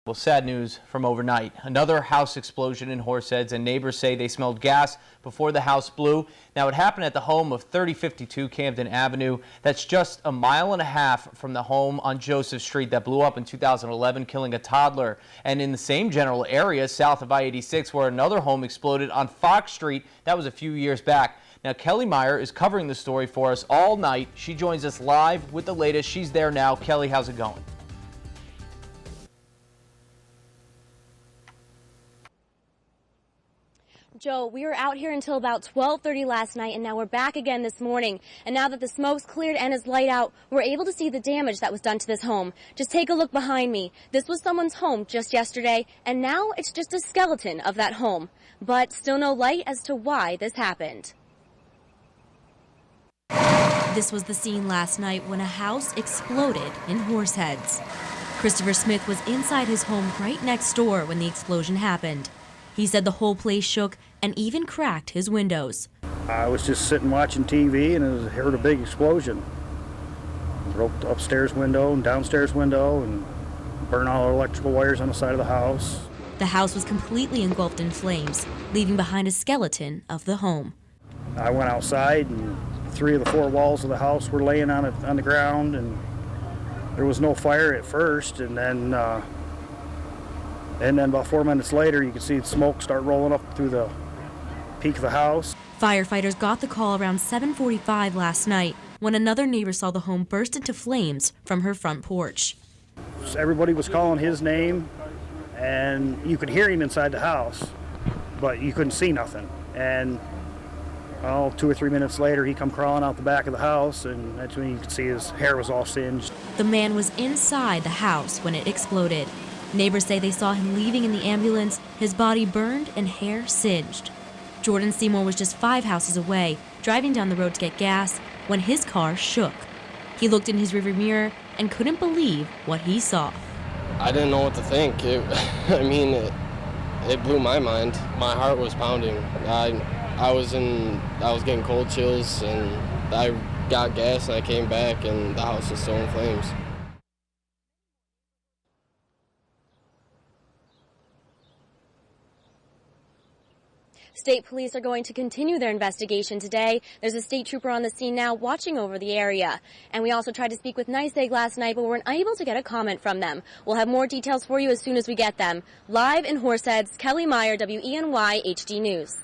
Well, sad news from overnight. Another house explosion in Horseheads, and neighbors say they smelled gas before the house blew. Now, it happened at the home of 3052 Camden Avenue. That's just a mile and a half from the home on Joseph Street that blew up in 2011, killing a toddler. And in the same general area, south of I-86, where another home exploded on Fox Street. That was a few years back. Now, Kelly Meyer is covering the story for us all night. She joins us live with the latest. She's there now. Kelly, how's it going? Joe, we were out here until about 12:30 last night, and now we're back again this morning. And now that the smoke's cleared and is light out, we're able to see the damage that was done to this home. Just take a look behind me. This was someone's home just yesterday, and now it's just a skeleton of that home. But still no light as to why this happened. This was the scene last night when a house exploded in Horseheads. Christopher Smith was inside his home right next door when the explosion happened. He said the whole place shook and even cracked his windows. I was just sitting watching TV and I heard a big explosion. It broke the upstairs window and downstairs window and burned all the electrical wires on the side of the house. The house was completely engulfed in flames, leaving behind a skeleton of the home. I went outside and 3 of the 4 walls of the house were laying on the ground, and there was no fire at first, and then about 4 minutes later, you could see the smoke start rolling up through the peak of the house. Firefighters got the call around 7:45 last night when another neighbor saw the home burst into flames from her front porch. Everybody was calling his name, and you could hear him inside the house, but you couldn't see nothing. And 2 or 3 minutes later, he come crawling out the back of the house, and that's when you could see his hair was all singed. The man was inside the house when it exploded. Neighbors say they saw him leaving in the ambulance, his body burned and hair singed. Jordan Seymour was just 5 houses away, driving down the road to get gas, when his car shook. He looked in his rearview mirror and couldn't believe what he saw. I didn't know what to think. It blew my mind. My heart was pounding. I was getting cold chills, and I got gas and I came back and the house was still in flames. State police are going to continue their investigation today. There's a state trooper on the scene now watching over the area. And we also tried to speak with NYSEG last night, but weren't able to get a comment from them. We'll have more details for you as soon as we get them. Live in Horseheads, Kelly Meyer, WENY HD News.